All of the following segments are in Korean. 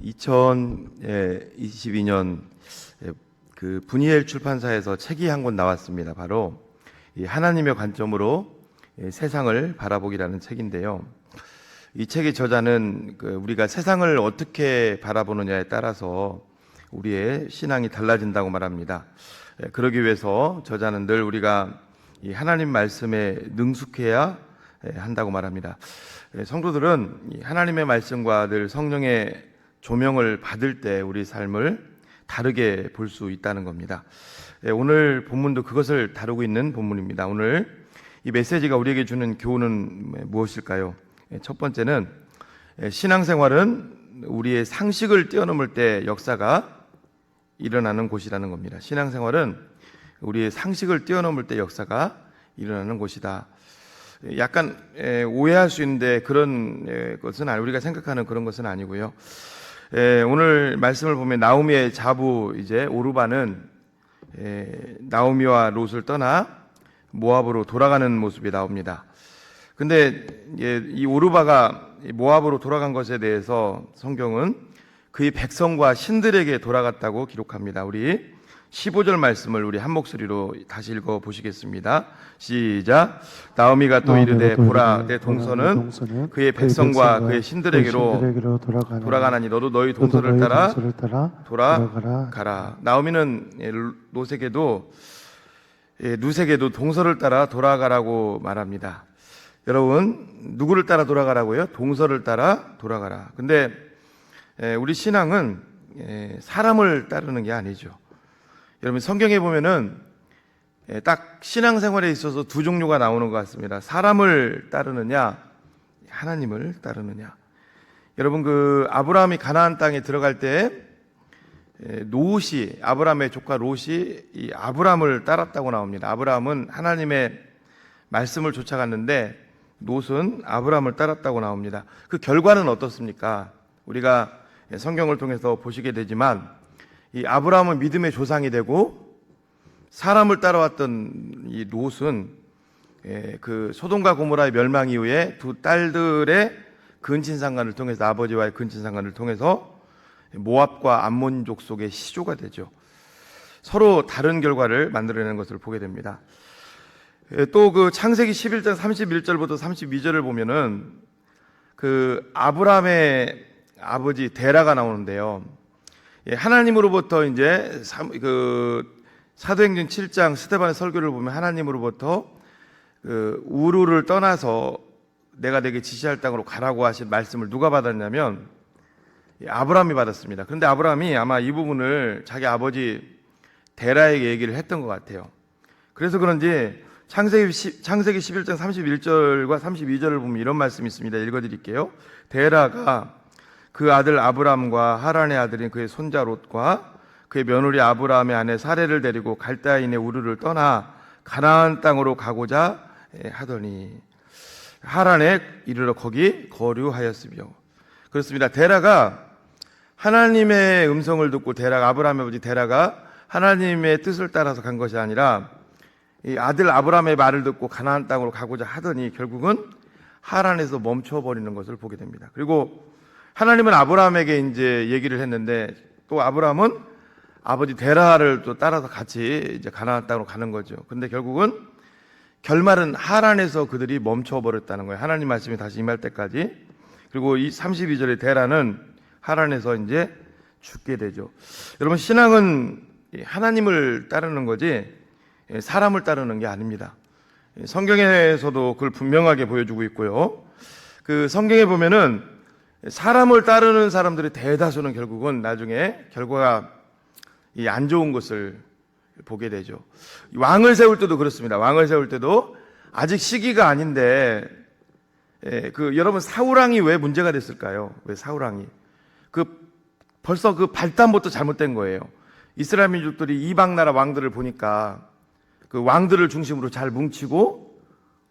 2022년 그 분이엘 출판사에서 책이 한 권 나왔습니다. 바로 이 하나님의 관점으로 세상을 바라보기라는 책인데요. 이 책의 저자는 우리가 세상을 어떻게 바라보느냐에 따라서 우리의 신앙이 달라진다고 말합니다. 그러기 위해서 저자는 늘 우리가 이 하나님 말씀에 능숙해야 한다고 말합니다. 성도들은 이 하나님의 말씀과 늘 성령의 조명을 받을 때 우리 삶을 다르게 볼 수 있다는 겁니다. 오늘 본문도 그것을 다루고 있는 본문입니다. 오늘 이 메시지가 우리에게 주는 교훈은 무엇일까요? 첫 번째는 신앙생활은 우리의 상식을 뛰어넘을 때 역사가 일어나는 곳이라는 겁니다. 신앙생활은 우리의 상식을 뛰어넘을 때 역사가 일어나는 곳이다. 약간 오해할 수 있는데 그런 것은 우리가 생각하는 그런 것은 아니고요. 오늘 말씀을 보면 나오미의 자부 이제 오르바는 나오미와 롯을 떠나 모압으로 돌아가는 모습이 나옵니다. 근데 이 오르바가 모압으로 돌아간 것에 대해서 성경은 그의 백성과 신들에게 돌아갔다고 기록합니다. 우리 15절 말씀을 우리 한 목소리로 다시 읽어 보시겠습니다. 시작. 나오미가 또 이르되 보라 내 동서는 그의 백성과 그의 신들에게로 돌아가나니 너도 너희 동서를 따라 돌아가라. 나오미는 룻에게도 동서를 따라 돌아가라고 말합니다. 여러분, 누구를 따라 돌아가라고요? 동서를 따라 돌아가라. 근데 우리 신앙은 사람을 따르는 게 아니죠. 여러분, 성경에 보면은 딱 신앙생활에 있어서 두 종류가 나오는 것 같습니다. 사람을 따르느냐, 하나님을 따르느냐. 여러분, 그 아브라함이 가나안 땅에 들어갈 때 롯이, 아브라함의 조카 롯이 이 아브라함을 따랐다고 나옵니다. 아브라함은 하나님의 말씀을 쫓아갔는데 롯은 아브라함을 따랐다고 나옵니다. 그 결과는 어떻습니까? 우리가 성경을 통해서 보시게 되지만 이 아브라함은 믿음의 조상이 되고 사람을 따라왔던 이 롯은 그 소돔과 고모라의 멸망 이후에 두 딸들의 근친상간을 통해서 아버지와의 근친상간을 통해서 모압과 암몬족 속의 시조가 되죠. 서로 다른 결과를 만들어내는 것을 보게 됩니다. 또 그 창세기 11장 31절부터 32절을 보면은 그 아브라함의 아버지 데라가 나오는데요. 하나님으로부터 이제 그 사도행전 7장 스데반의 설교를 보면 하나님으로부터 그 우르를 떠나서 내가 내게 지시할 땅으로 가라고 하신 말씀을 누가 받았냐면 아브라함이 받았습니다. 그런데 아브라함이 아마 이 부분을 자기 아버지 데라에게 얘기를 했던 것 같아요. 그래서 그런지 창세기 11장 31절과 32절을 보면 이런 말씀이 있습니다. 읽어드릴게요. 데라가 그 아들 아브람과 하란의 아들인 그의 손자 롯과 그의 며느리 아브라함의 아내 사레를 데리고 갈대아인의 우르를 떠나 가나안 땅으로 가고자 하더니 하란에 이르러 거기 거류하였으며. 그렇습니다. 데라가 하나님의 음성을 듣고 아브라함의 아버지 데라가 하나님의 뜻을 따라서 간 것이 아니라 이 아들 아브라함의 말을 듣고 가나안 땅으로 가고자 하더니 결국은 하란에서 멈춰버리는 것을 보게 됩니다. 그리고 하나님은 아브라함에게 이제 얘기를 했는데 또 아브라함은 아버지 데라를 또 따라서 같이 이제 가나안 땅으로 가는 거죠. 근데 결국은 결말은 하란에서 그들이 멈춰버렸다는 거예요. 하나님 말씀이 다시 임할 때까지. 그리고 이 32절의 데라는 하란에서 이제 죽게 되죠. 여러분, 신앙은 하나님을 따르는 거지 사람을 따르는 게 아닙니다. 성경에서도 그걸 분명하게 보여주고 있고요. 그 성경에 보면은 사람을 따르는 사람들의 대다수는 결국은 나중에 결과가 안 좋은 것을 보게 되죠. 왕을 세울 때도 그렇습니다. 왕을 세울 때도 아직 시기가 아닌데 여러분 사울왕이 왜 문제가 됐을까요? 왜 사울왕이 벌써 그 발단부터 잘못된 거예요. 이스라엘 민족들이 이방 나라 왕들을 보니까 그 왕들을 중심으로 잘 뭉치고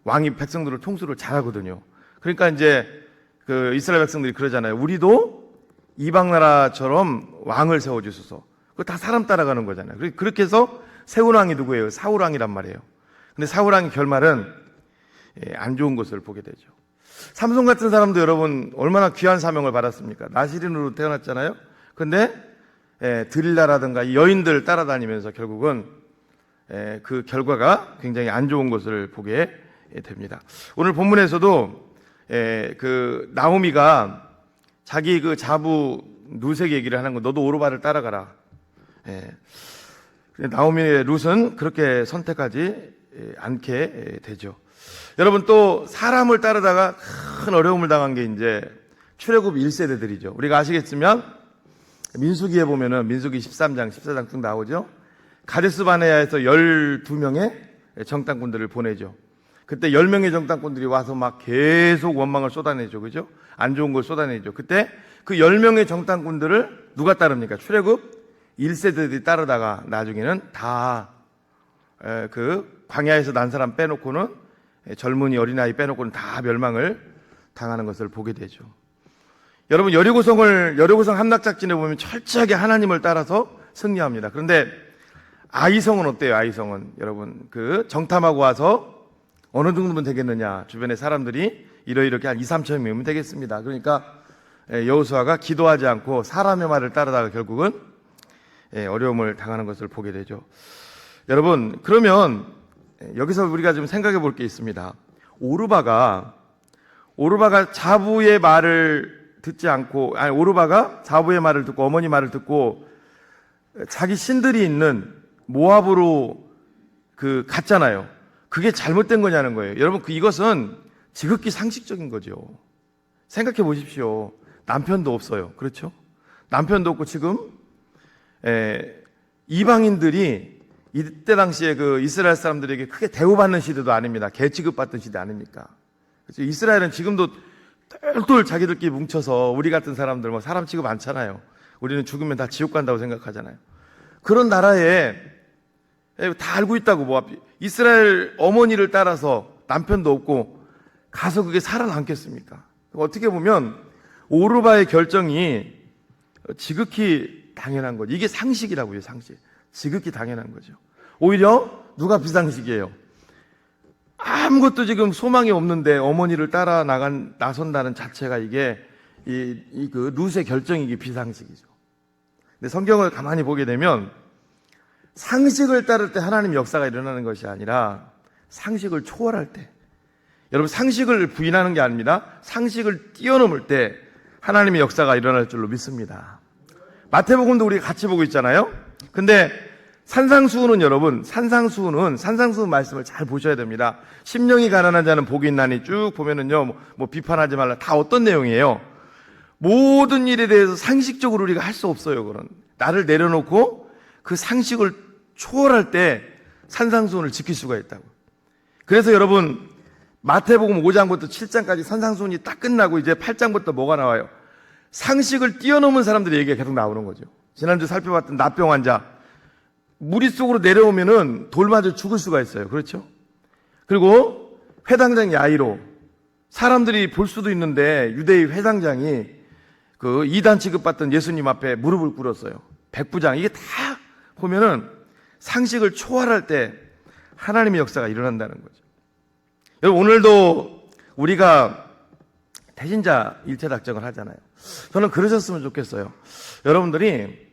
왕이 백성들을 통수를 잘하거든요. 그러니까 이제 그 이스라엘 백성들이 그러잖아요. 우리도 이방 나라처럼 왕을 세워주소서. 그거 다 사람 따라가는 거잖아요. 그렇게 해서 세운 왕이 누구예요? 사울 왕이란 말이에요. 근데 사울 왕의 결말은 안 좋은 것을 보게 되죠. 삼손 같은 사람도 여러분 얼마나 귀한 사명을 받았습니까? 나시린으로 태어났잖아요. 근데 드릴라라든가 이 여인들 따라다니면서 결국은 그 결과가 굉장히 안 좋은 것을 보게 됩니다. 오늘 본문에서도 그 나오미가 자기 그 자부 룻에게 얘기를 하는 거, 너도 오르바를 따라가라. 나오미의 룻은 그렇게 선택하지 않게 되죠. 여러분, 또 사람을 따르다가 큰 어려움을 당한 게 이제 출애굽 1세대들이죠. 우리가 아시겠지만 민수기에 보면은 민수기 13장, 14장 쭉 나오죠. 가데스 바네아에서 12명의 정탐꾼들을 보내죠. 그때 10명의 정탐꾼들이 와서 막 계속 원망을 쏟아내죠. 그죠? 안 좋은 걸 쏟아내죠. 그때 그 10명의 정탐꾼들을 누가 따릅니까? 출애굽 1세대들이 따르다가 나중에는 다 그 광야에서 난 사람 빼놓고는, 젊은이 어린아이 빼놓고는 다 멸망을 당하는 것을 보게 되죠. 여러분, 여리고성 함락작전에 보면 철저하게 하나님을 따라서 승리합니다. 그런데 아이성은 어때요? 아이성은 여러분, 그 정탐하고 와서 어느 정도면 되겠느냐, 주변에 사람들이 이렇게 한 2, 3천 명이면 되겠습니다. 그러니까 여호수아가 기도하지 않고 사람의 말을 따르다가 결국은 어려움을 당하는 것을 보게 되죠. 여러분, 그러면 여기서 우리가 좀 생각해 볼 게 있습니다. 오르바가 자부의 말을 듣지 않고, 오르바가 자부의 말을 듣고 어머니 말을 듣고 자기 신들이 있는 모압으로 갔잖아요. 그게 잘못된 거냐는 거예요. 여러분, 이것은 지극히 상식적인 거죠. 생각해 보십시오. 남편도 없어요. 그렇죠? 남편도 없고 지금 이방인들이 이때 당시에 그 이스라엘 사람들에게 크게 대우받는 시대도 아닙니다. 개 취급받던 시대 아닙니까? 그렇죠? 이스라엘은 지금도 똘똘 자기들끼리 뭉쳐서 우리 같은 사람들 뭐 사람 취급 않잖아요. 우리는 죽으면 다 지옥 간다고 생각하잖아요. 그런 나라에 다 알고 있다고, 이스라엘 어머니를 따라서 남편도 없고 가서 그게 살아남겠습니까? 어떻게 보면 오르바의 결정이 지극히 당연한 거죠. 이게 상식이라고요, 상식. 지극히 당연한 거죠. 오히려 누가 비상식이에요? 아무것도 지금 소망이 없는데 어머니를 따라 나선다는 자체가 이게 그 룻의 결정이 이게 비상식이죠. 근데 성경을 가만히 보게 되면 상식을 따를 때 하나님 역사가 일어나는 것이 아니라 상식을 초월할 때, 여러분, 상식을 부인하는 게 아닙니다. 상식을 뛰어넘을 때 하나님의 역사가 일어날 줄로 믿습니다. 마태복음도 우리가 같이 보고 있잖아요. 근데 산상수훈은 여러분, 산상수훈 말씀을 잘 보셔야 됩니다. 심령이 가난한 자는 복이 있나니 쭉 보면은요, 뭐 비판하지 말라, 다 어떤 내용이에요? 모든 일에 대해서 상식적으로 우리가 할 수 없어요. 그런 나를 내려놓고 그 상식을 초월할 때 산상수훈을 지킬 수가 있다고. 그래서 여러분, 마태복음 5장부터 7장까지 산상수훈이 딱 끝나고 이제 8장부터 뭐가 나와요? 상식을 뛰어넘은 사람들의 얘기가 계속 나오는 거죠. 지난주 살펴봤던 납병 환자, 무리 속으로 내려오면은 돌 맞아 죽을 수가 있어요. 그렇죠? 그리고 회당장 야이로, 사람들이 볼 수도 있는데 유대의 회당장이 그 이단 취급받던 예수님 앞에 무릎을 꿇었어요. 백부장. 이게 다 보면은 상식을 초월할 때 하나님의 역사가 일어난다는 거죠. 여러분, 오늘도 우리가 대신자 일체 작정을 하잖아요. 저는 그러셨으면 좋겠어요. 여러분들이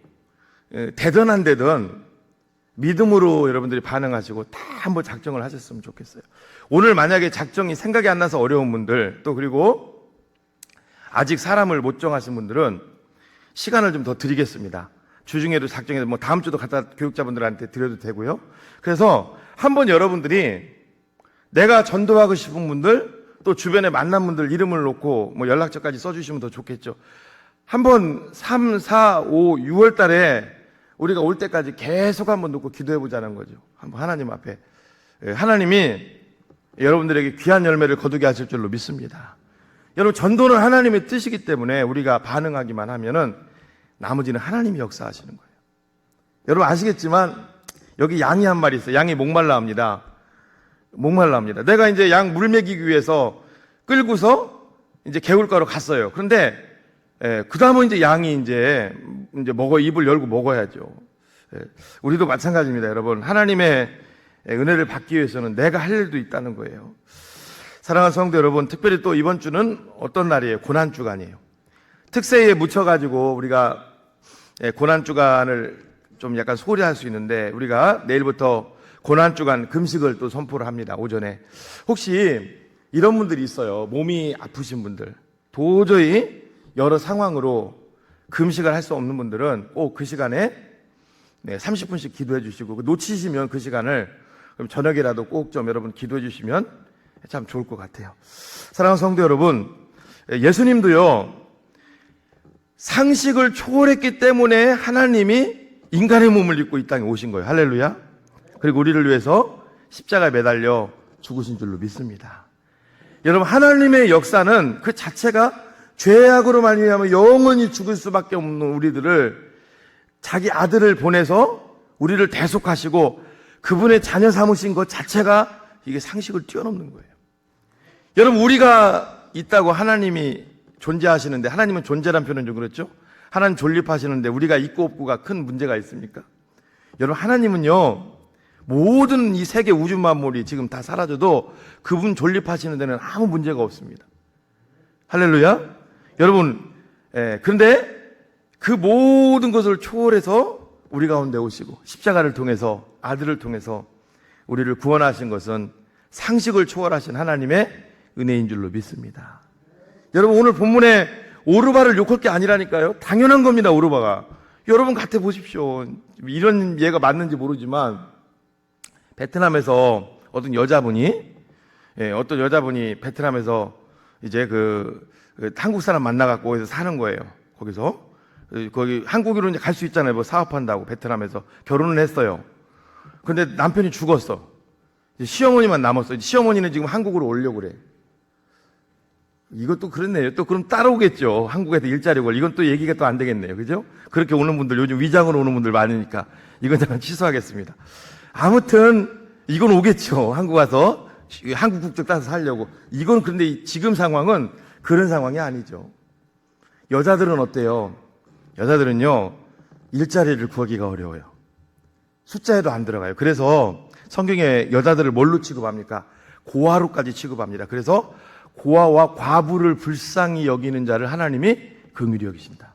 되든 안 되든 믿음으로 여러분들이 반응하시고 다 한번 작정을 하셨으면 좋겠어요. 오늘 만약에 작정이 생각이 안 나서 어려운 분들, 또 그리고 아직 사람을 못 정하신 분들은 시간을 좀 더 드리겠습니다. 주중에도 작정해서 뭐 다음 주도 갖다 교육자분들한테 드려도 되고요. 그래서 한번 여러분들이 내가 전도하고 싶은 분들, 또 주변에 만난 분들 이름을 놓고 뭐 연락처까지 써주시면 더 좋겠죠. 한번 3, 4, 5, 6월 달에 우리가 올 때까지 계속 한번 놓고 기도해 보자는 거죠. 한번 하나님 앞에. 하나님이 여러분들에게 귀한 열매를 거두게 하실 줄로 믿습니다. 여러분, 전도는 하나님의 뜻이기 때문에 우리가 반응하기만 하면은 나머지는 하나님이 역사하시는 거예요. 여러분 아시겠지만 여기 양이 한 마리 있어요. 양이 목말라 합니다. 내가 이제 양 물 먹이기 위해서 끌고서 이제 개울가로 갔어요. 그런데 그 다음은 이제 양이 이제 입을 열고 먹어야죠. 우리도 마찬가지입니다, 여러분. 하나님의 은혜를 받기 위해서는 내가 할 일도 있다는 거예요. 사랑하는 성도 여러분, 특별히 또 이번 주는 어떤 날이에요? 고난주간이에요. 특세에 묻혀가지고 우리가 고난주간을 좀 약간 소홀히 할 수 있는데, 우리가 내일부터 고난주간 금식을 또 선포를 합니다. 오전에. 혹시 이런 분들이 있어요. 몸이 아프신 분들, 도저히 여러 상황으로 금식을 할 수 없는 분들은 꼭 그 시간에 30분씩 기도해 주시고, 놓치시면 그 시간을 그럼 저녁이라도 꼭 좀 여러분 기도해 주시면 참 좋을 것 같아요. 사랑하는 성도 여러분, 예수님도요, 상식을 초월했기 때문에 하나님이 인간의 몸을 입고 이 땅에 오신 거예요. 할렐루야. 그리고 우리를 위해서 십자가에 매달려 죽으신 줄로 믿습니다. 여러분, 하나님의 역사는 그 자체가 죄악으로 말미암아 영원히 죽을 수밖에 없는 우리들을 자기 아들을 보내서 우리를 대속하시고 그분의 자녀 삼으신 것 자체가 이게 상식을 뛰어넘는 거예요. 여러분, 우리가 있다고 하나님이 존재하시는데, 하나님은 존재란 표현은 좀 그렇죠? 하나님 존립하시는데 우리가 있고 없고가 큰 문제가 있습니까? 여러분, 하나님은요, 모든 이 세계 우주 만물이 지금 다 사라져도 그분 존립하시는 데는 아무 문제가 없습니다. 할렐루야. 여러분, 그런데 그 모든 것을 초월해서 우리 가운데 오시고 십자가를 통해서, 아들을 통해서 우리를 구원하신 것은 상식을 초월하신 하나님의 은혜인 줄로 믿습니다. 여러분, 오늘 본문에 오르바를 욕할 게 아니라니까요. 당연한 겁니다. 오르바가. 여러분 같아 보십시오. 이런 예가 맞는지 모르지만 베트남에서 어떤 여자분이 베트남에서 이제 한국 사람 만나갖고 거기서 사는 거예요. 거기 한국으로 이제 갈 수 있잖아요. 뭐 사업한다고 베트남에서 결혼을 했어요. 근데 남편이 죽었어. 시어머니만 남았어. 시어머니는 지금 한국으로 오려고 그래. 이것도 그렇네요. 또 그럼 따라오겠죠. 한국에서 일자리 걸. 이건 또 얘기가 또 안 되겠네요. 그죠? 그렇게 오는 분들, 요즘 위장으로 오는 분들 많으니까 이건 잠깐 취소하겠습니다. 아무튼 이건 오겠죠. 한국 와서 한국 국적 따서 살려고. 이건 그런데 지금 상황은 그런 상황이 아니죠. 여자들은 어때요? 여자들은요, 일자리를 구하기가 어려워요. 숫자에도 안 들어가요. 그래서 성경에 여자들을 뭘로 취급합니까? 고아로까지 취급합니다. 그래서 고아와 과부를 불쌍히 여기는 자를 하나님이 긍휼히 여기신다.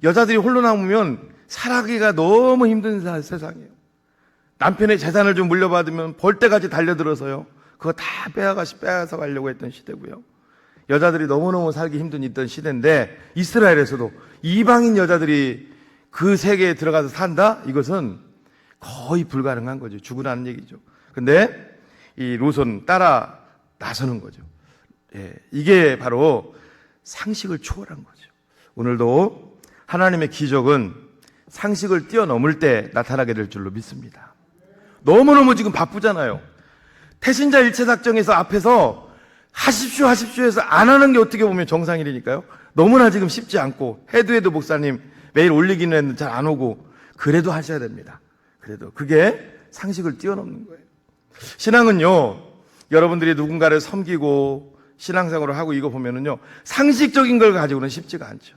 여자들이 홀로 남으면 살아가기가 너무 힘든 세상이에요. 남편의 재산을 좀 물려받으면 벌떼같이 달려들어서요, 그거 다 빼앗아 가려고 했던 시대고요. 여자들이 너무너무 살기 힘든 있던 시대인데, 이스라엘에서도 이방인 여자들이 그 세계에 들어가서 산다? 이것은 거의 불가능한 거죠. 죽으라는 얘기죠. 근데 이 롯은 따라 나서는 거죠. 이게 바로 상식을 초월한 거죠. 오늘도 하나님의 기적은 상식을 뛰어넘을 때 나타나게 될 줄로 믿습니다. 너무너무 지금 바쁘잖아요. 태신자 일체작정에서 앞에서 하십시오 해서 안 하는 게 어떻게 보면 정상이니까요. 너무나 지금 쉽지 않고, 해도 목사님 매일 올리기는 했는데 잘 안 오고, 그래도 하셔야 됩니다. 그래도 그게 상식을 뛰어넘는 거예요. 신앙은요, 여러분들이 누군가를 섬기고 신앙생활을 하고 이거 보면은요, 상식적인 걸 가지고는 쉽지가 않죠.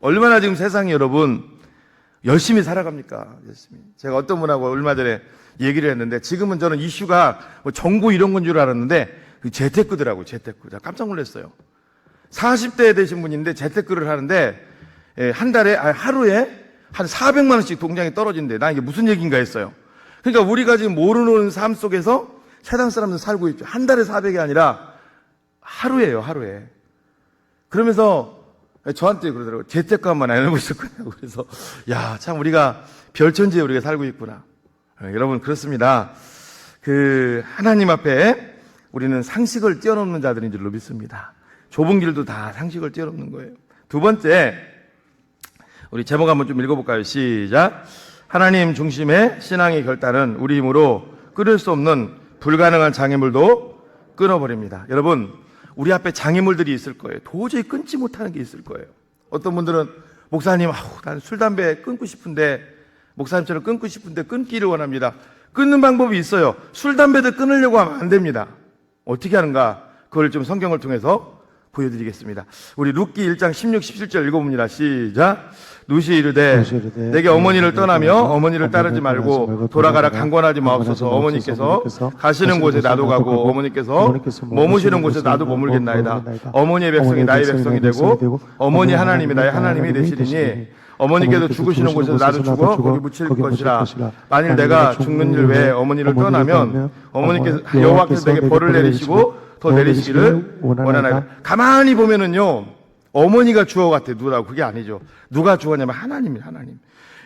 얼마나 지금 세상이 여러분 열심히 살아갑니까? 열심히. 제가 어떤 분하고 얼마 전에 얘기를 했는데, 지금은 저는 이슈가 뭐 정부 이런 건 줄 알았는데 재테크더라고요. 재테크. 제가 깜짝 놀랐어요. 40대 되신 분인데 재테크를 하는데 하루에 한 400만 원씩 통장에 떨어진대. 나 이게 무슨 얘기인가 했어요. 그러니까 우리가 지금 모르는 삶 속에서 세상 사람들 살고 있죠. 한 달에 400이 아니라 하루예요, 하루에. 그러면서 저한테 그러더라고요. 재테크 한번 안 해보실 거냐고. 그래서 야, 참 우리가 별천지에 우리가 살고 있구나. 여러분, 그렇습니다. 하나님 앞에 우리는 상식을 뛰어넘는 자들인 줄로 믿습니다. 좁은 길도 다 상식을 뛰어넘는 거예요. 두 번째, 우리 제목 한번 좀 읽어볼까요? 시작. 하나님 중심의 신앙의 결단은 우리 힘으로 끊을 수 없는 불가능한 장애물도 끊어버립니다. 여러분, 우리 앞에 장애물들이 있을 거예요. 도저히 끊지 못하는 게 있을 거예요. 어떤 분들은 목사님, 난 술, 담배 끊고 싶은데, 목사님처럼 끊고 싶은데 끊기를 원합니다. 끊는 방법이 있어요. 술, 담배도 끊으려고 하면 안 됩니다. 어떻게 하는가? 그걸 좀 성경을 통해서 보여드리겠습니다. 우리 룻기 1장 16, 17절 읽어봅니다. 시작. 룻이 이르되 내게 어머니를 떠나며 어머니를 따르지 말고 돌아가라 강권하지 마옵소서. 어머니께서 가시는 곳에 나도 가고 어머니께서 머무시는 곳에 나도 머물겠나이다. 어머니의 백성이 나의 백성이 되고 어머니 하나님이 나의 하나님이 되시리니 어머니께서 죽으시는 곳에서 나도 죽어 거기 묻힐 것이라. 만일 내가 죽는 일 외에 어머니를 떠나면 어머니께서 여호와께서 내게 벌을 내리시고 더 내리시기를 원하나이다. 가만히 보면은요, 어머니가 주어 같아. 누구라고? 그게 아니죠. 누가 주어냐면 하나님이에요. 하나님.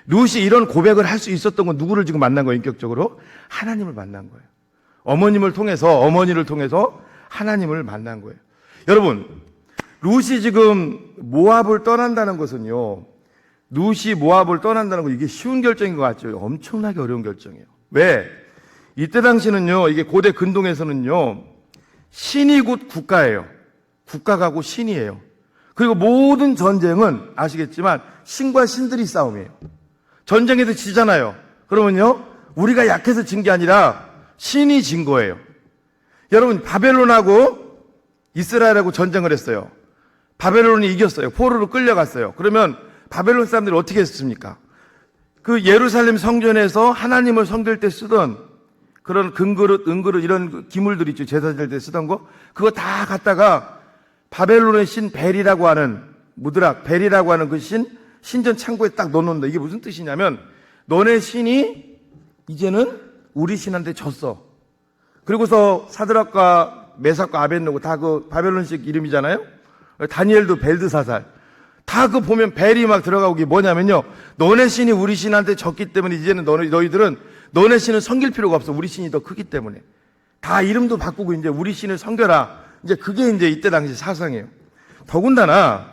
룻이 이런 고백을 할 수 있었던 건 누구를 지금 만난 거예요? 인격적으로 하나님을 만난 거예요. 어머니를 통해서 하나님을 만난 거예요. 여러분, 룻이 지금 모압을 떠난다는 것은요, 룻이 모압을 떠난다는 거, 이게 쉬운 결정인 것 같죠? 엄청나게 어려운 결정이에요. 왜? 이때 당시는요, 이게 고대 근동에서는요, 신이 곧 국가예요. 국가가 곧 신이에요. 그리고 모든 전쟁은 아시겠지만 신과 신들이 싸움이에요. 전쟁에서 지잖아요. 그러면요, 우리가 약해서 진 게 아니라 신이 진 거예요. 여러분, 바벨론하고 이스라엘하고 전쟁을 했어요. 바벨론이 이겼어요. 포로로 끌려갔어요. 그러면 바벨론 사람들이 어떻게 했습니까? 그 예루살렘 성전에서 하나님을 섬길 때 쓰던 그런 금그릇, 은그릇 이런 기물들 있죠. 제사 지낼 때 쓰던 거. 그거 다 갖다가 바벨론의 신 벨이라고 하는, 무드락 벨이라고 하는 그 신전 창고에 딱 넣어놓는다. 이게 무슨 뜻이냐면 너네 신이 이제는 우리 신한테 졌어. 그리고서 사드락과 메삭과 아벳노고 다 그 바벨론식 이름이잖아요. 다니엘도 벨드사살. 다 그 보면 벨이 막 들어가고 이게 뭐냐면요, 너네 신이 우리 신한테 졌기 때문에 이제는 너희들은 너네 신을 섬길 필요가 없어. 우리 신이 더 크기 때문에. 다 이름도 바꾸고 이제 우리 신을 섬겨라. 이제 그게 이제 이때 당시 사상이에요. 더군다나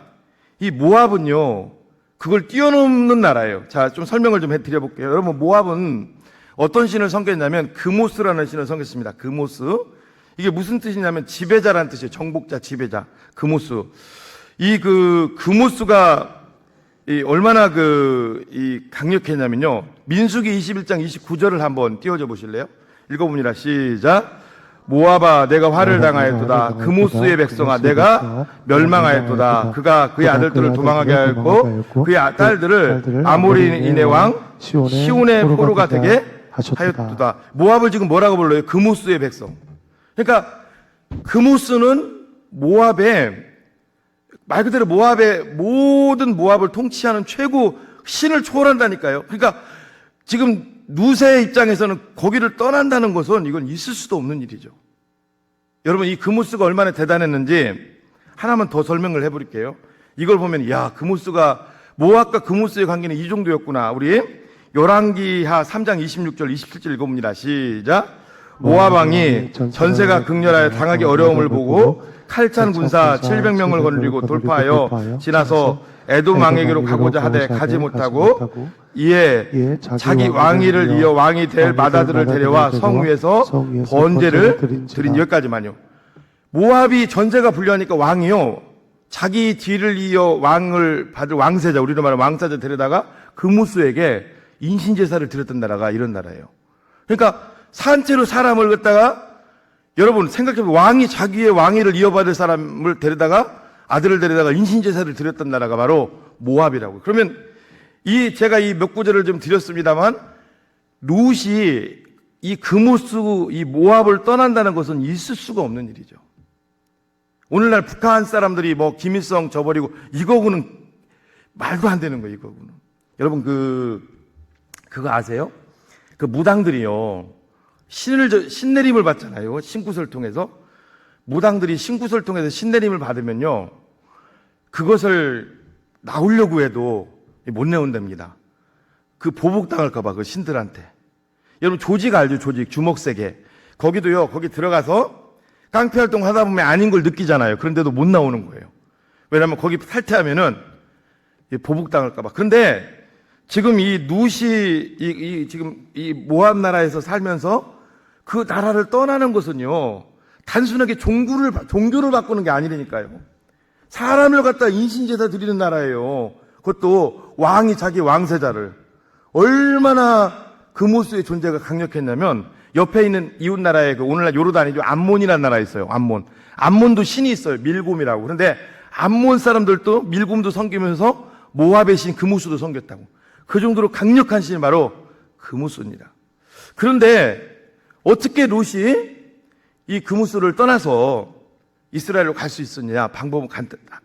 이 모압은요, 그걸 뛰어넘는 나라예요. 자, 좀 설명을 좀 해드려볼게요. 여러분, 모압은 어떤 신을 섬겼냐면 그모스라는 신을 섬겼습니다. 그모스. 이게 무슨 뜻이냐면 지배자라는 뜻이에요. 정복자, 지배자. 그모스. 이 그모스가 얼마나 강력했냐면요. 민수기 21장 29절을 한번 띄워줘 보실래요? 읽어봅니다. 시작. 모압아, 내가 화를 당하였도다. 그모스의 백성아, 내가 멸망하였도다. 그가 그의 아들들을 도망하게 하였고 그의 딸들을 아모리인의 왕 시온의 포로가 되게 하였도다. 모압을 지금 뭐라고 불러요? 그모스의 백성. 그러니까 그모스는 모압의, 말 그대로 모압의 모든 모압을 통치하는 최고 신을 초월한다니까요. 그러니까 지금 룻의 입장에서는 거기를 떠난다는 것은 이건 있을 수도 없는 일이죠. 여러분, 이 그모스가 얼마나 대단했는지 하나만 더 설명을 해버릴게요. 이걸 보면, 야, 그모스가, 모압과 그모스의 관계는 이 정도였구나. 우리 열왕기하 3장 26절 27절 읽어봅니다. 시작. 모압 왕이 전세가 극렬하여 당하기 어려움을 보고 칼찬 군사 700명을 거느리고 돌파하여 지나서 에돔 왕에게로 가고자 하되 가지 못하고 이에 자기 왕위를 이어 왕이 될 맏아들을 데려와 성 위에서 번제를 드린. 여기까지만요. 모압이 전세가 불려하니까 왕이요, 자기 뒤를 이어 왕을 받을 왕세자, 우리로 말하면 왕세자 데려다가 그모스에게 인신제사를 드렸던 나라가 이런 나라예요. 그러니까 산채로 사람을 갖다가, 여러분 생각해보면 왕이 자기의 왕위를 이어받을 사람을 데려다가, 아들을 데려다가 인신제사를 드렸던 나라가 바로 모압이라고. 그러면 제가 이 몇 구절을 좀 드렸습니다만, 룻이 이 그모스, 이 모압을 떠난다는 것은 있을 수가 없는 일이죠. 오늘날 북한 사람들이 뭐 김일성 저버리고 이거고는 말도 안 되는 거예요. 이거고는. 여러분 그거 아세요? 그 무당들이요, 신내림을 받잖아요. 신굿을 통해서. 무당들이 신굿을 통해서 신내림을 받으면요, 그것을 나오려고 해도 못 내온답니다. 그 보복당할까봐, 그 신들한테. 여러분, 조직 알죠? 조직. 주먹세계. 거기도요, 거기 들어가서 깡패 활동 하다 보면 아닌 걸 느끼잖아요. 그런데도 못 나오는 거예요. 왜냐하면 거기 탈퇴하면은 보복당할까봐. 그런데 지금 이 룻이 지금 이 모압 나라에서 살면서 그 나라를 떠나는 것은요, 단순하게 종교를 바꾸는 게 아니라니까요. 사람을 갖다 인신제사 드리는 나라예요. 그것도 왕이 자기 왕세자를. 얼마나 그모스의 존재가 강력했냐면 옆에 있는 이웃 나라에 그 오늘날 요르단이죠. 암몬이라는 나라 있어요. 암몬도 신이 있어요. 밀곰이라고. 그런데 암몬 사람들도 밀곰도 섬기면서 모압의 신 그무스도 섬겼다고. 그 정도로 강력한 신이 바로 그무스입니다. 그런데 어떻게 롯이 이 그무스를 떠나서 이스라엘로 갈 수 있었냐? 방법은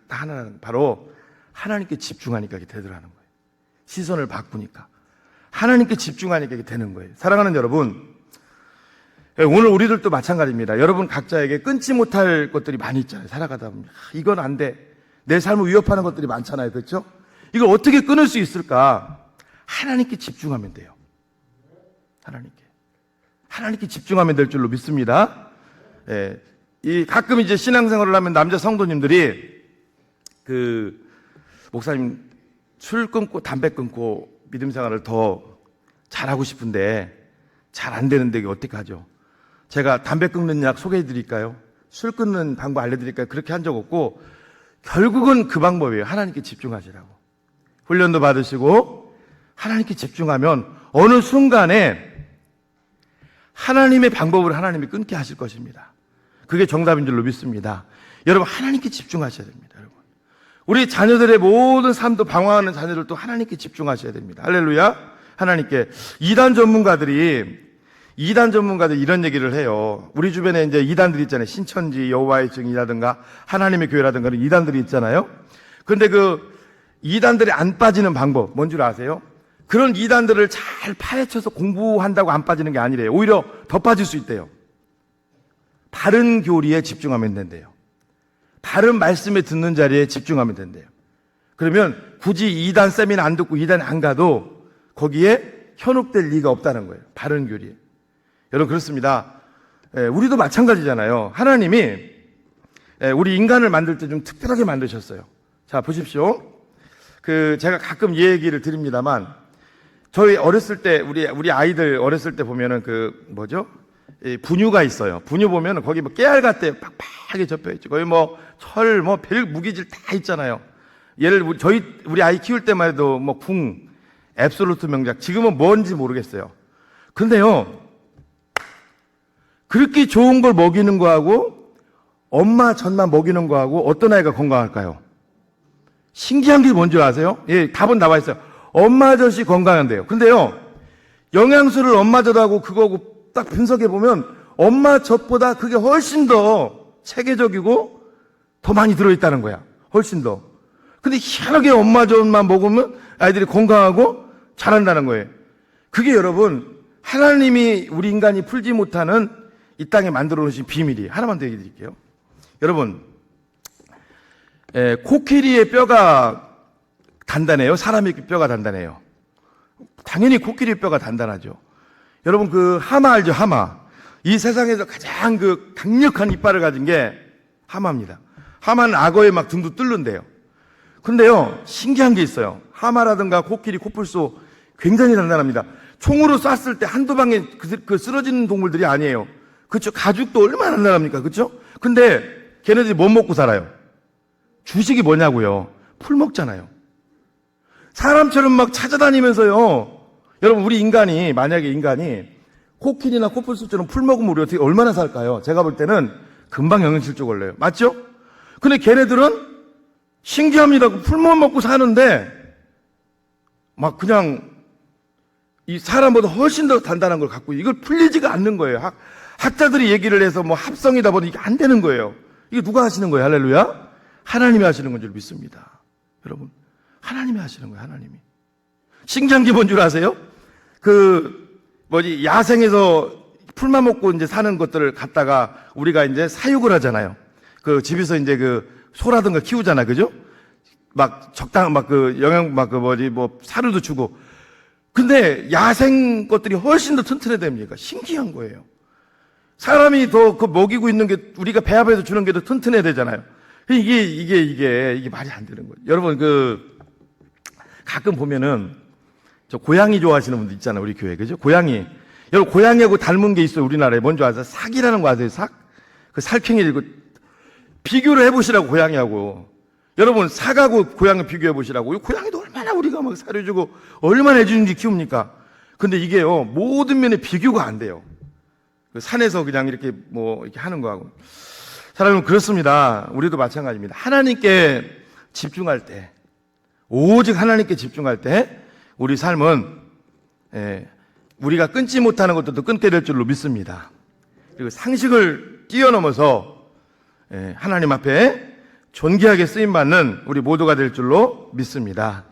하나는 바로 하나님께 집중하니까 이게 되더라는 거예요. 시선을 바꾸니까 하나님께 집중하니까 이게 되는 거예요. 사랑하는 여러분, 오늘 우리들도 마찬가지입니다. 여러분 각자에게 끊지 못할 것들이 많이 있잖아요. 살아가다 보면 이건 안 돼. 내 삶을 위협하는 것들이 많잖아요. 그렇죠? 이걸 어떻게 끊을 수 있을까? 하나님께 집중하면 돼요. 하나님께 집중하면 될 줄로 믿습니다. 가끔 이제 신앙생활을 하면 남자 성도님들이 목사님 술 끊고 담배 끊고 믿음 생활을 더 잘하고 싶은데 잘 안 되는데 이게 어떻게 하죠? 제가 담배 끊는 약 소개해 드릴까요? 술 끊는 방법 알려드릴까요? 그렇게 한 적 없고 결국은 그 방법이에요. 하나님께 집중하시라고. 훈련도 받으시고 하나님께 집중하면 어느 순간에 하나님의 방법으로 하나님이 끊게 하실 것입니다. 그게 정답인 줄로 믿습니다. 여러분 하나님께 집중하셔야 됩니다. 여러분 우리 자녀들의 모든 삶도 방황하는 자녀들도 하나님께 집중하셔야 됩니다. 할렐루야. 하나님께. 이단 전문가들이 이런 얘기를 해요. 우리 주변에 이제 이단들이 있잖아요. 신천지, 여호와의 증인이라든가 하나님의 교회라든가 이단들이 있잖아요. 그런데 그 이단들이 안 빠지는 방법 뭔 줄 아세요? 그런 이단들을 잘 파헤쳐서 공부한다고 안 빠지는 게 아니래요. 오히려 더 빠질 수 있대요. 바른 교리에 집중하면 된대요. 바른 말씀에 듣는 자리에 집중하면 된대요. 그러면 굳이 이단 세미나 안 듣고 이단 안 가도 거기에 현혹될 리가 없다는 거예요. 바른 교리에. 여러분 그렇습니다. 우리도 마찬가지잖아요. 하나님이 우리 인간을 만들 때 좀 특별하게 만드셨어요. 자 보십시오. 제가 가끔 이 얘기를 드립니다만 저희 어렸을 때 우리 아이들 어렸을 때 보면은 분유가 있어요. 분유 보면은 거기 뭐 깨알 같대 팍팍하게 접혀 있죠. 거기 철 별 무기질 다 있잖아요. 우리 아이 키울 때만 해도 앱솔루트 명작. 지금은 뭔지 모르겠어요. 근데요, 그렇게 좋은 걸 먹이는 거하고 엄마 젖만 먹이는 거하고 어떤 아이가 건강할까요? 신기한 게 뭔지 아세요? 예, 답은 나와 있어요. 엄마 젖이 건강한데요. 근데요, 영양소를 엄마 젖하고 그거하고 딱 분석해 보면 엄마 젖보다 그게 훨씬 더 체계적이고 더 많이 들어있다는 거야. 훨씬 더. 근데 희한하게 엄마 젖만 먹으면 아이들이 건강하고 잘한다는 거예요. 그게 여러분 하나님이 우리 인간이 풀지 못하는 이 땅에 만들어 놓으신 비밀이 하나만 더 얘기해 드릴게요. 여러분 코끼리의 뼈가 단단해요? 사람의 뼈가 단단해요? 당연히 코끼리 뼈가 단단하죠. 여러분 하마 알죠? 하마. 이 세상에서 가장 강력한 이빨을 가진 게 하마입니다. 하마는 악어의 등도 뚫는데요. 근데요, 신기한 게 있어요. 하마라든가 코끼리, 코뿔소 굉장히 단단합니다. 총으로 쐈을 때 한두 방에 쓰러지는 동물들이 아니에요. 그렇죠? 가죽도 얼마나 단단합니까? 그렇죠? 근데 걔네들이 못 먹고 살아요. 주식이 뭐냐고요? 풀 먹잖아요. 사람처럼 찾아다니면서요. 여러분 우리 만약에 인간이 코끼리나 코뿔소처럼 풀 먹으면 우리 어떻게 얼마나 살까요? 제가 볼 때는 금방 영양실조 걸려요. 맞죠? 근데 걔네들은 신기합니다. 풀만 먹고 사는데 그냥 이 사람보다 훨씬 더 단단한 걸 갖고 이걸 풀리지가 않는 거예요. 학자들이 얘기를 해서 합성이다 보니 이게 안 되는 거예요. 이게 누가 하시는 거예요? 할렐루야. 하나님이 하시는 건 줄 믿습니다. 여러분 하나님이 하시는 거예요. 하나님이. 신기한 게 뭔 줄 아세요? 야생에서 풀만 먹고 이제 사는 것들을 갖다가 우리가 이제 사육을 하잖아요. 집에서 이제 소라든가 키우잖아. 그죠? 영양, 사료도 주고. 근데 야생 것들이 훨씬 더 튼튼해 됩니까? 신기한 거예요. 사람이 더 먹이고 있는 게 우리가 배 앞에서 주는 게 더 튼튼해야 되잖아요. 이게 말이 안 되는 거예요. 여러분, 가끔 보면은 저 고양이 좋아하시는 분들 있잖아요. 우리 교회. 그죠? 고양이. 여러분, 고양이하고 닮은 게 있어요. 우리나라에. 뭔지 아세요? 삭이라는 거 아세요? 삭? 살쾡이 비교를 해보시라고, 고양이하고. 여러분, 삭하고 고양이 비교해보시라고. 고양이도 얼마나 우리가 사료 주고 얼마나 해주는지 키웁니까? 근데 이게요, 모든 면에 비교가 안 돼요. 그 산에서 그냥 이렇게 뭐 이렇게 하는 거하고. 사람은 그렇습니다. 우리도 마찬가지입니다. 하나님께 집중할 때, 오직 하나님께 집중할 때 우리 삶은 우리가 끊지 못하는 것도 끊게 될 줄로 믿습니다. 그리고 상식을 뛰어넘어서 하나님 앞에 존귀하게 쓰임받는 우리 모두가 될 줄로 믿습니다.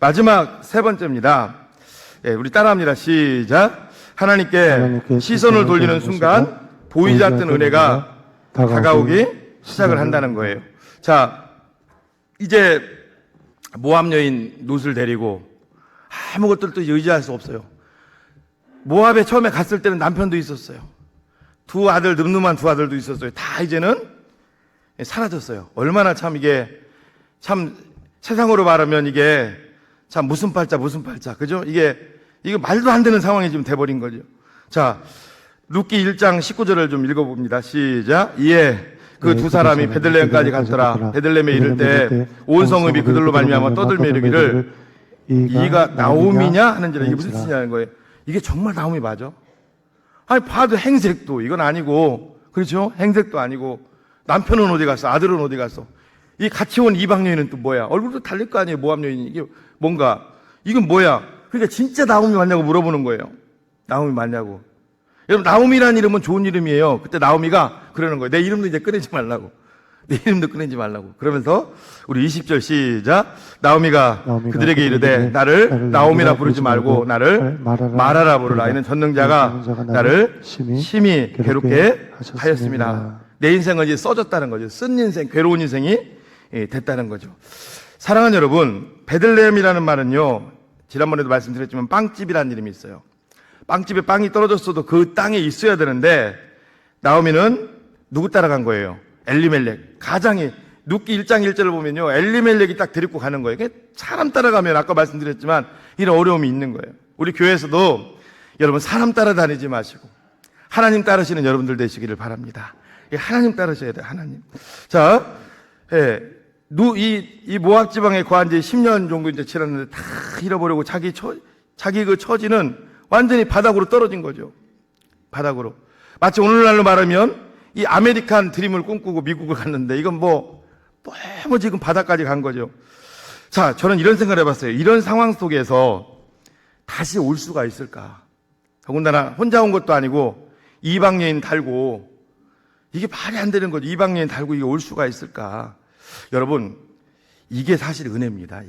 마지막 세 번째입니다. 우리 따라합니다. 시작. 하나님께 시선을 돌리는 순간 보이지 않던 은혜가 다가오기 시작을 한다는 거예요. 자, 이제 모압 여인 롯을 데리고 아무것도 또 의지할 수 없어요. 모압에 처음에 갔을 때는 남편도 있었어요. 두 아들, 늠름한 두 아들도 있었어요. 다 이제는 사라졌어요. 얼마나 참 이게 참 세상으로 말하면 이게 참 무슨 팔자 그죠? 이게 말도 안 되는 상황이 지금 돼버린 거죠. 자, 룻기 1장 19절을 좀 읽어봅니다. 시작. 이에 그 두 사람이 베들레헴까지 갔더라. 베들레헴에 이를 때 온 성읍이 그들로 말미암아 떠들며 이르기를 이가 나오미냐 하는지라. 이게 무슨 뜻이냐는 거예요. 이게 정말 나오미 맞아? 아니 봐도 행색도 이건 아니고, 그렇죠? 행색도 아니고, 남편은 어디 갔어? 아들은 어디 갔어? 이 같이 온 이방 여인은 또 뭐야? 얼굴도 달릴 거 아니에요, 모압 여인이. 이게 뭔가, 이건 뭐야? 그러니까 진짜 나오미 맞냐고 물어보는 거예요. 나오미 맞냐고. 여러분, 나오미라는 이름은 좋은 이름이에요. 그때 나오미가 그러는 거예요. 내 이름도 이제 꺼내지 말라고. 내 이름도 꺼내지 말라고. 그러면서 우리 20절 시작. 나오미가 그들에게 이르되 나를 나오미라 부르지 말고 나를 마라라 부르라. 이는 전능자가 나를 심히 괴롭게 하였습니다. 내 인생은 이제 써졌다는 거죠. 쓴 인생, 괴로운 인생이 됐다는 거죠. 사랑하는 여러분, 베들레헴이라는 말은요, 지난번에도 말씀드렸지만 빵집이라는 이름이 있어요. 빵집에 빵이 떨어졌어도 그 땅에 있어야 되는데 나오미는 누구 따라간 거예요? 엘리멜렉. 가장이 룻기 1장 1절을 보면요, 엘리멜렉이 딱 데리고 가는 거예요. 사람 따라가면 아까 말씀드렸지만 이런 어려움이 있는 거예요. 우리 교회에서도 여러분 사람 따라다니지 마시고 하나님 따르시는 여러분들 되시기를 바랍니다. 하나님 따르셔야 돼요. 하나님. 자, 이 모압 지방에 거한 지 10년 정도 이제 지났는데 다 잃어버리고 자기 그 처지는 완전히 바닥으로 떨어진 거죠. 바닥으로. 마치 오늘날로 말하면 이 아메리칸 드림을 꿈꾸고 미국을 갔는데 이건 너무 지금 바닥까지 간 거죠. 자, 저는 이런 생각을 해봤어요. 이런 상황 속에서 다시 올 수가 있을까? 더군다나 혼자 온 것도 아니고 이방 여인 달고, 이게 말이 안 되는 거죠. 이방 여인 달고 이게 올 수가 있을까? 여러분, 이게 사실 은혜입니다.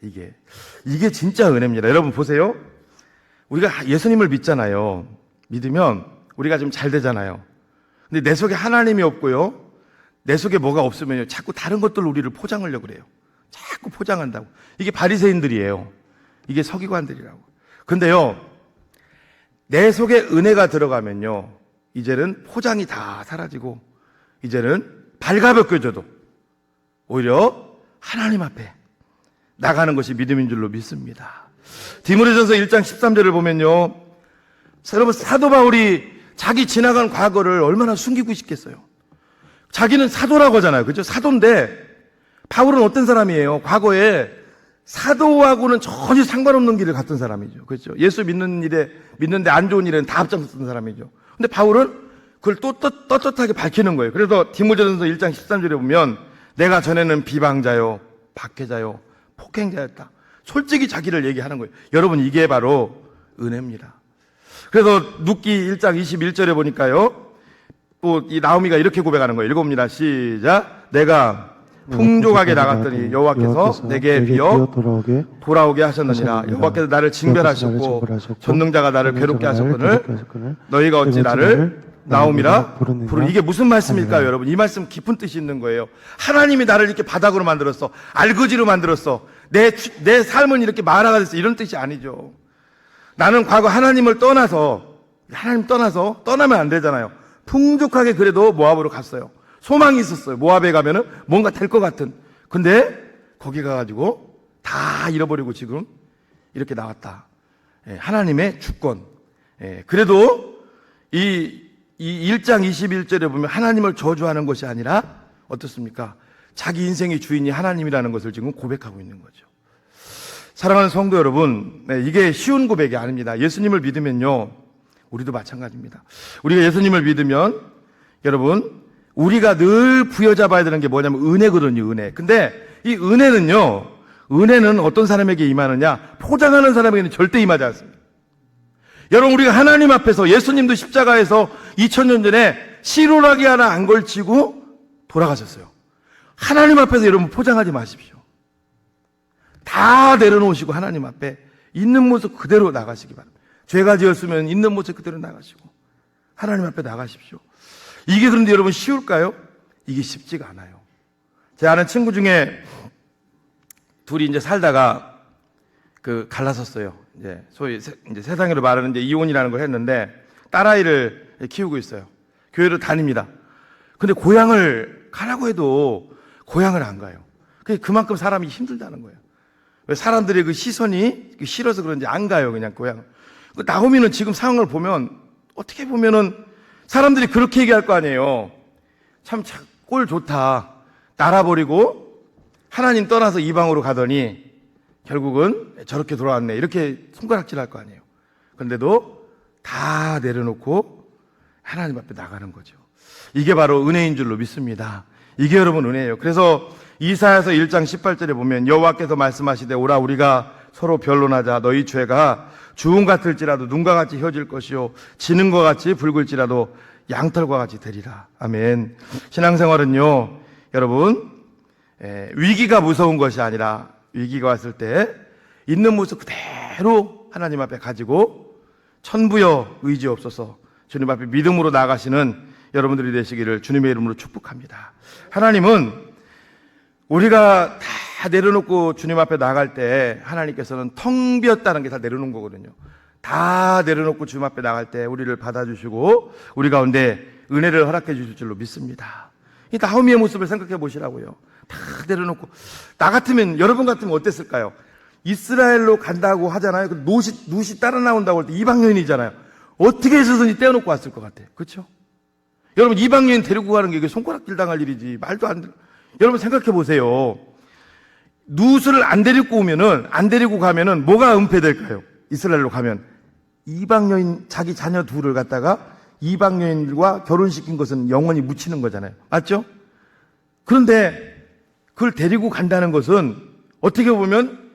이게 진짜 은혜입니다. 여러분 보세요. 우리가 예수님을 믿잖아요. 믿으면 우리가 좀 잘 되잖아요. 근데 내 속에 하나님이 없고요, 내 속에 뭐가 없으면요, 자꾸 다른 것들로 우리를 포장하려고 그래요. 자꾸 포장한다고. 이게 바리새인들이에요. 이게 서기관들이라고. 근데요, 내 속에 은혜가 들어가면요, 이제는 포장이 다 사라지고 이제는 발가벗겨져도 오히려 하나님 앞에 나가는 것이 믿음인 줄로 믿습니다. 디모데전서 1장 13절을 보면요, 여러분, 사도 바울이 자기 지나간 과거를 얼마나 숨기고 싶겠어요. 자기는 사도라고 하잖아요. 그렇죠? 사도인데 바울은 어떤 사람이에요? 과거에 사도하고는 전혀 상관없는 길을 갔던 사람이죠. 그렇죠? 예수 믿는데 안 좋은 일에는 다 앞장섰던 사람이죠. 근데 바울은 그걸 또 떳떳하게 밝히는 거예요. 그래서 디모데전서 1장 13절에 보면 내가 전에는 비방자요, 박해자요, 폭행자였다. 솔직히 자기를 얘기하는 거예요. 여러분, 이게 바로 은혜입니다. 그래서 룻기 1장 21절에 보니까요, 또 이 나오미가 이렇게 고백하는 거예요. 읽어봅니다. 시작. 내가 풍족하게 나갔더니 여호와께서 내게 비어 돌아오게 하셨느니라. 여호와께서 나를 징별하셨고 전능자가 나를 괴롭게 하셨거늘 너희가 어찌 나를 나오미라 부르느냐. 이게 무슨 말씀일까요, 여러분? 이 말씀 깊은 뜻이 있는 거예요. 하나님이 나를 이렇게 바닥으로 만들었어, 알거지로 만들었어, 내 삶은 이렇게 마라가 됐어, 이런 뜻이 아니죠. 나는 과거 하나님 떠나서 떠나면 안 되잖아요. 풍족하게 그래도 모압으로 갔어요. 소망이 있었어요. 모압에 가면은 뭔가 될 것 같은. 근데 거기 가가지고 다 잃어버리고 지금 이렇게 나왔다. 하나님의 주권. 그래도 이 1장 21절에 보면 하나님을 저주하는 것이 아니라 어떻습니까? 자기 인생의 주인이 하나님이라는 것을 지금 고백하고 있는 거죠. 사랑하는 성도 여러분, 이게 쉬운 고백이 아닙니다. 예수님을 믿으면요, 우리도 마찬가지입니다. 우리가 예수님을 믿으면 여러분 우리가 늘 부여잡아야 되는 게 뭐냐면 은혜거든요. 은혜. 근데 이 은혜는 어떤 사람에게 임하느냐? 포장하는 사람에게는 절대 임하지 않습니다. 여러분 우리가 하나님 앞에서 예수님도 십자가에서 2000년 전에 시로라기 하나 안 걸치고 돌아가셨어요. 하나님 앞에서 여러분 포장하지 마십시오. 다 내려놓으시고 하나님 앞에 있는 모습 그대로 나가시기 바랍니다. 죄가 지었으면 있는 모습 그대로 나가시고 하나님 앞에 나가십시오. 이게 그런데 여러분 쉬울까요? 이게 쉽지가 않아요. 제 아는 친구 중에 둘이 이제 살다가 갈라섰어요. 이제 소위 이제 세상으로 말하는 이제 이혼이라는 걸 했는데 딸아이를 키우고 있어요. 교회를 다닙니다. 근데 고향을 가라고 해도 고향을 안 가요. 그만큼 사람이 힘들다는 거예요. 왜 사람들의 그 시선이 싫어서 그런지 안 가요, 그냥 고향. 나오미는 지금 상황을 보면 어떻게 보면은 사람들이 그렇게 얘기할 거 아니에요. 참 꼴 좋다. 날아버리고 하나님 떠나서 이방으로 가더니 결국은 저렇게 돌아왔네. 이렇게 손가락질 할 거 아니에요. 그런데도 다 내려놓고 하나님 앞에 나가는 거죠. 이게 바로 은혜인 줄로 믿습니다. 이게 여러분 은혜예요. 그래서 이사야서 1장 18절에 보면 여호와께서 말씀하시되 오라 우리가 서로 변론하자. 너희 죄가 주홍 같을지라도 눈과 같이 혀질 것이요 지능과 같이 붉을지라도 양털과 같이 되리라. 아멘. 신앙생활은요 여러분 위기가 무서운 것이 아니라 위기가 왔을 때 있는 모습 그대로 하나님 앞에 가지고 천부여 의지 없어서 주님 앞에 믿음으로 나가시는 여러분들이 되시기를 주님의 이름으로 축복합니다. 하나님은 우리가 다 내려놓고 주님 앞에 나갈 때 하나님께서는 텅 비었다는 게 다 내려놓은 거거든요. 다 내려놓고 주님 앞에 나갈 때 우리를 받아주시고 우리 가운데 은혜를 허락해 주실 줄로 믿습니다. 이 나오미의 모습을 생각해 보시라고요. 다 내려놓고 나 같으면 여러분 같으면 어땠을까요? 이스라엘로 간다고 하잖아요. 룻이 따라 나온다고 할 때 이방 여인이잖아요. 어떻게 해서든지 떼어놓고 왔을 것 같아요. 그렇죠? 여러분 이방 여인 데리고 가는 게 이게 손가락질 당할 일이지 말도 안 돼. 여러분 생각해 보세요. 룻을 안 데리고 가면은 뭐가 은폐될까요? 이스라엘로 가면 이방 여인 자기 자녀 둘을 갖다가 이방 여인들과 결혼시킨 것은 영원히 묻히는 거잖아요. 맞죠? 그런데 그걸 데리고 간다는 것은 어떻게 보면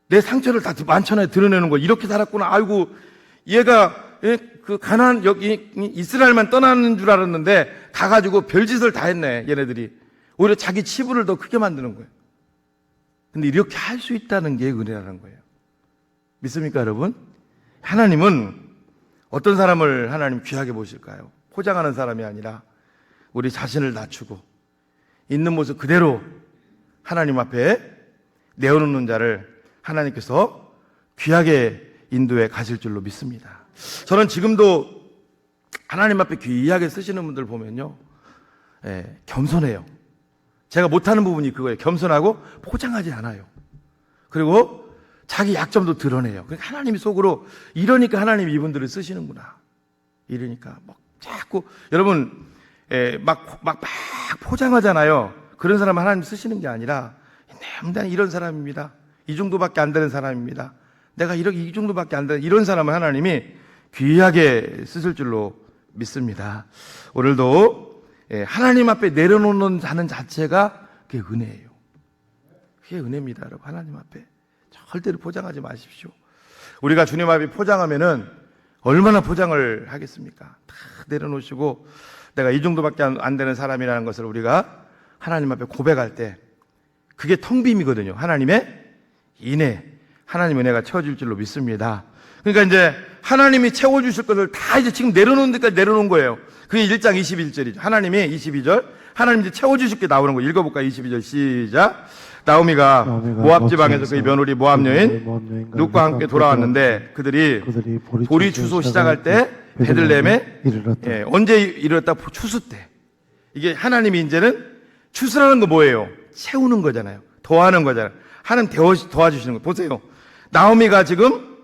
내 상처를 다 만천하에 드러내는 거. 이렇게 살았구나. 아이고 얘가 가나안 여기 이스라엘만 떠나는 줄 알았는데 가가지고 별짓을 다 했네. 얘네들이 오히려 자기 치부를 더 크게 만드는 거예요. 근데 이렇게 할 수 있다는 게 은혜라는 거예요. 믿습니까 여러분? 하나님은 어떤 사람을 하나님 귀하게 보실까요? 포장하는 사람이 아니라 우리 자신을 낮추고 있는 모습 그대로 하나님 앞에 내어놓는 자를 하나님께서 귀하게 인도해 가실 줄로 믿습니다. 저는 지금도 하나님 앞에 귀하게 쓰시는 분들 보면요, 겸손해요. 제가 못하는 부분이 그거예요. 겸손하고 포장하지 않아요. 그리고 자기 약점도 드러내요. 그러니까 하나님이 속으로 이러니까 하나님이 이분들을 쓰시는구나. 이러니까 자꾸 여러분 막 포장하잖아요. 그런 사람 하나님 쓰시는 게 아니라 난 이런 사람입니다. 이 정도밖에 안 되는 사람입니다. 내가 이 정도밖에 안 되는 이런 사람을 하나님이 귀하게 쓰실 줄로 믿습니다. 오늘도 하나님 앞에 내려놓는 자는 자체가 그게 은혜예요. 그게 은혜입니다, 여러분. 하나님 앞에 절대로 포장하지 마십시오. 우리가 주님 앞에 포장하면은 얼마나 포장을 하겠습니까? 다 내려놓으시고 내가 이 정도밖에 안 되는 사람이라는 것을 우리가 하나님 앞에 고백할 때 그게 텅빔이거든요. 하나님의 인애, 하나님 은혜가 채워질 줄로 믿습니다. 그러니까 이제 하나님이 채워주실 것을 다 이제 지금 내려놓는 데까지 내려놓은 거예요. 그게 1장 21절이죠. 하나님이 22절, 하나님 이제 채워주실 게 나오는 거 읽어볼까요? 22절 시작. 나오미가 모압 지방에서 그의 며느리 모압 여인 룻과 함께 돌아왔는데 그들이 보리 추수 시작할 때 베들레헴에 언제 이르렀다? 추수 때. 이게 하나님이 이제는 추수라는 거 뭐예요? 채우는 거잖아요. 더하는 거잖아요. 하나님 도와주시는 거. 보세요. 나오미가 지금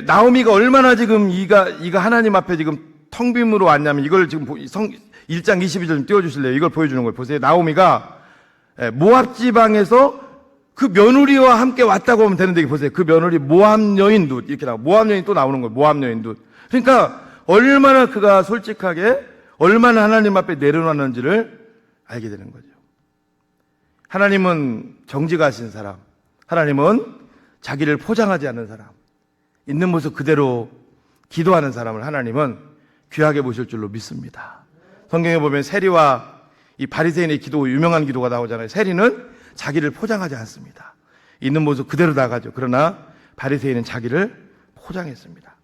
나오미가 얼마나 지금 이가 하나님 앞에 지금 텅빔으로 왔냐면 이걸 지금 1장 22절 좀 띄워주실래요? 이걸 보여주는 거예요. 보세요. 나오미가 모압 지방에서 그 며느리와 함께 왔다고 하면 되는데 보세요. 그 며느리 모압 여인 룻 이렇게 나와. 모압 여인 또 나오는 거예요. 모압 여인 룻. 그러니까 얼마나 그가 솔직하게 얼마나 하나님 앞에 내려놨는지를 알게 되는 거죠. 하나님은 정직하신 사람, 하나님은 자기를 포장하지 않는 사람, 있는 모습 그대로 기도하는 사람을 하나님은 귀하게 보실 줄로 믿습니다. 성경에 보면 세리와 이 바리새인의 기도, 유명한 기도가 나오잖아요. 세리는 자기를 포장하지 않습니다. 있는 모습 그대로 나가죠. 그러나 바리새인은 자기를 포장했습니다.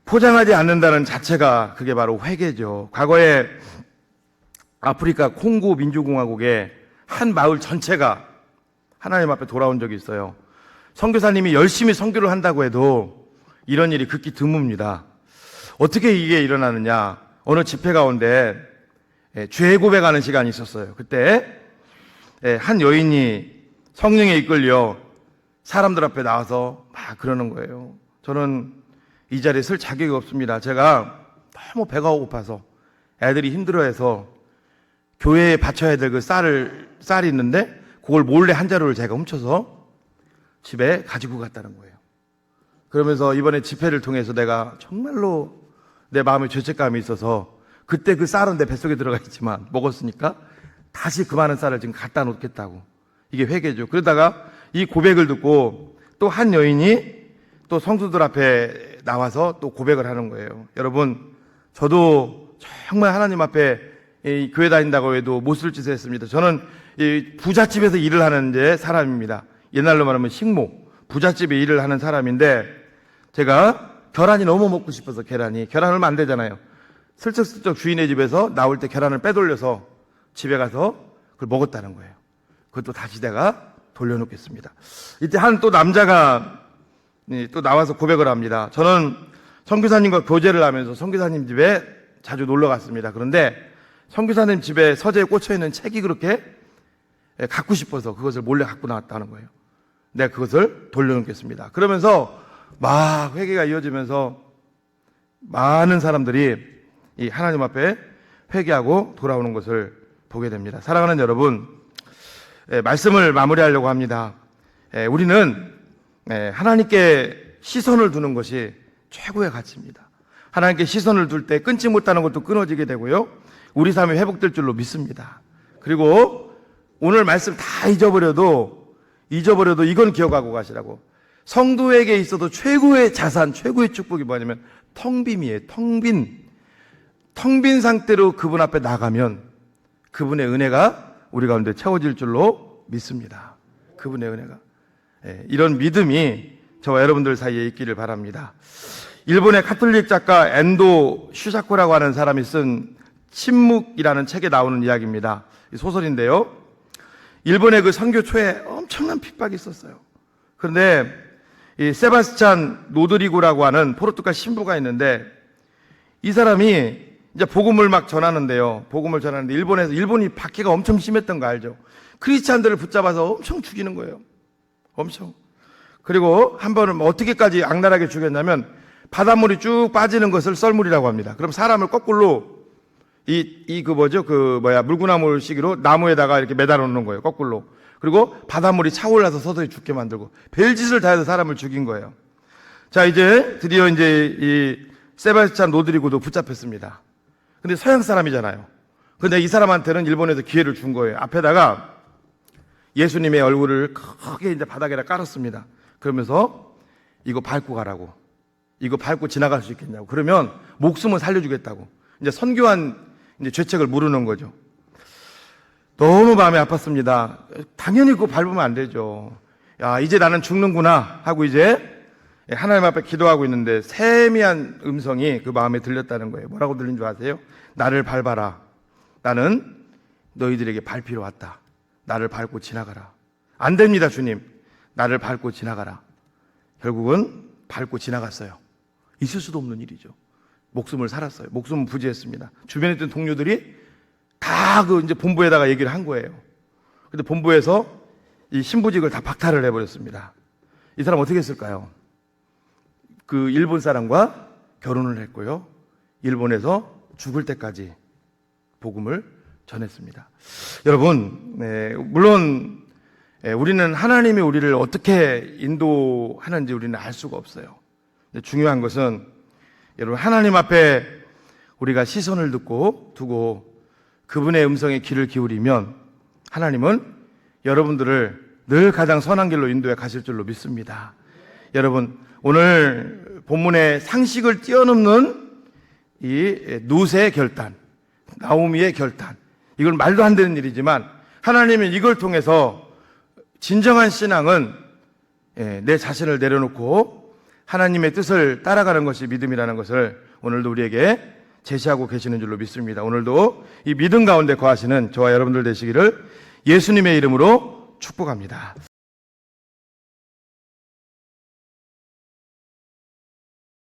포장하지 않는다는 자체가 그게 바로 회개죠. 과거에 아프리카 콩고 민주공화국의 한 마을 전체가 하나님 앞에 돌아온 적이 있어요. 선교사님이 열심히 선교를 한다고 해도 이런 일이 극히 드뭅니다. 어떻게 이게 일어나느냐? 어느 집회 가운데 죄 고백하는 시간이 있었어요. 그때 한 여인이 성령에 이끌려 사람들 앞에 나와서 막 그러는 거예요. 저는 이 자리에 설 자격이 없습니다. 제가 너무 배가 고파서 애들이 힘들어해서 교회에 바쳐야 될 그 쌀이 있는데 그걸 몰래 한 자루를 제가 훔쳐서 집에 가지고 갔다는 거예요. 그러면서 이번에 집회를 통해서 내가 정말로 내 마음에 죄책감이 있어서 그때 그 쌀은 내 뱃속에 들어가 있지만 먹었으니까 다시 그 많은 쌀을 지금 갖다 놓겠다고. 이게 회개죠. 그러다가 이 고백을 듣고 또 한 여인이 또 성도들 앞에 나와서 또 고백을 하는 거예요. 여러분, 저도 정말 하나님 앞에 교회 다닌다고 해도 못 쓸 짓을 했습니다. 저는 이 부잣집에서 일을 하는 이제 사람입니다. 옛날로 말하면 식모, 부잣집에 일을 하는 사람인데 제가 계란이 너무 먹고 싶어서 계란 얼마 안 되잖아요. 슬쩍슬쩍 주인의 집에서 나올 때 계란을 빼돌려서 집에 가서 그걸 먹었다는 거예요. 그것도 다시 내가 돌려놓겠습니다. 이때 한 또 남자가 또 나와서 고백을 합니다. 저는 선교사님과 교제를 하면서 선교사님 집에 자주 놀러 갔습니다. 그런데 선교사님 집에 서재에 꽂혀있는 책이 그렇게 갖고 싶어서 그것을 몰래 갖고 나왔다는 거예요. 내가 그것을 돌려놓겠습니다. 그러면서 막 회개가 이어지면서 많은 사람들이 이 하나님 앞에 회개하고 돌아오는 것을 보게 됩니다. 사랑하는 여러분, 말씀을 마무리하려고 합니다. 우리는 하나님께 시선을 두는 것이 최고의 가치입니다. 하나님께 시선을 둘 때 끊지 못하는 것도 끊어지게 되고요, 우리 삶이 회복될 줄로 믿습니다. 그리고 오늘 말씀 다 잊어버려도 이건 기억하고 가시라고. 성도에게 있어도 최고의 자산, 최고의 축복이 뭐냐면 텅빔이에요. 텅 빈 상태로 그분 앞에 나가면 그분의 은혜가 우리 가운데 채워질 줄로 믿습니다. 그분의 은혜가. 이런 믿음이 저와 여러분들 사이에 있기를 바랍니다. 일본의 카톨릭 작가 엔도 슈사코라고 하는 사람이 쓴 침묵이라는 책에 나오는 이야기입니다. 소설인데요, 일본의 그 선교 초에 엄청난 핍박이 있었어요. 그런데 이 세바스찬 노드리고라고 하는 포르투갈 신부가 있는데 이 사람이 이제 복음을 막 전하는데요. 복음을 전하는데 일본이 박해가 엄청 심했던 거 알죠? 크리스찬들을 붙잡아서 엄청 죽이는 거예요. 엄청. 그리고 한 번은 어떻게까지 악랄하게 죽였냐면 바닷물이 쭉 빠지는 것을 썰물이라고 합니다. 그럼 사람을 거꾸로 물구나무 시기로 나무에다가 이렇게 매달아 놓는 거예요. 거꾸로. 그리고 바닷물이 차올라서 서서히 죽게 만들고 별짓을 다 해서 사람을 죽인 거예요. 자, 이제 드디어 이 세바스찬 로드리고도 붙잡혔습니다. 근데 서양 사람이잖아요. 근데 이 사람한테는 일본에서 기회를 준 거예요. 앞에다가 예수님의 얼굴을 크게 이제 바닥에다 깔았습니다. 그러면서 이거 밟고 가라고. 이거 밟고 지나갈 수 있겠냐고. 그러면 목숨을 살려주겠다고. 이제 선교한 이제 죄책을 물으는 거죠. 너무 마음이 아팠습니다. 당연히 그거 밟으면 안 되죠. 야, 이제 나는 죽는구나 하고 이제 하나님 앞에 기도하고 있는데 세미한 음성이 그 마음에 들렸다는 거예요. 뭐라고 들린 줄 아세요? 나를 밟아라. 나는 너희들에게 밟히러 왔다. 나를 밟고 지나가라. 안 됩니다, 주님. 나를 밟고 지나가라. 결국은 밟고 지나갔어요. 있을 수도 없는 일이죠. 목숨을 살았어요. 목숨은 부지했습니다. 주변에 있던 동료들이 다 이제 본부에다가 얘기를 한 거예요. 근데 본부에서 이 신부직을 다 박탈을 해버렸습니다. 이 사람 어떻게 했을까요? 그 일본 사람과 결혼을 했고요, 일본에서 죽을 때까지 복음을 전했습니다. 여러분, 물론 우리는 하나님이 우리를 어떻게 인도하는지 우리는 알 수가 없어요. 중요한 것은 여러분, 하나님 앞에 우리가 시선을 두고 그분의 음성에 귀를 기울이면 하나님은 여러분들을 늘 가장 선한 길로 인도해 가실 줄로 믿습니다. 여러분, 오늘 본문의 상식을 뛰어넘는 이 룻의 결단, 나오미의 결단, 이건 말도 안 되는 일이지만 하나님은 이걸 통해서 진정한 신앙은 내 자신을 내려놓고 하나님의 뜻을 따라가는 것이 믿음이라는 것을 오늘도 우리에게 제시하고 계시는 줄로 믿습니다. 오늘도 이 믿음 가운데 거하시는 저와 여러분들 되시기를 예수님의 이름으로 축복합니다.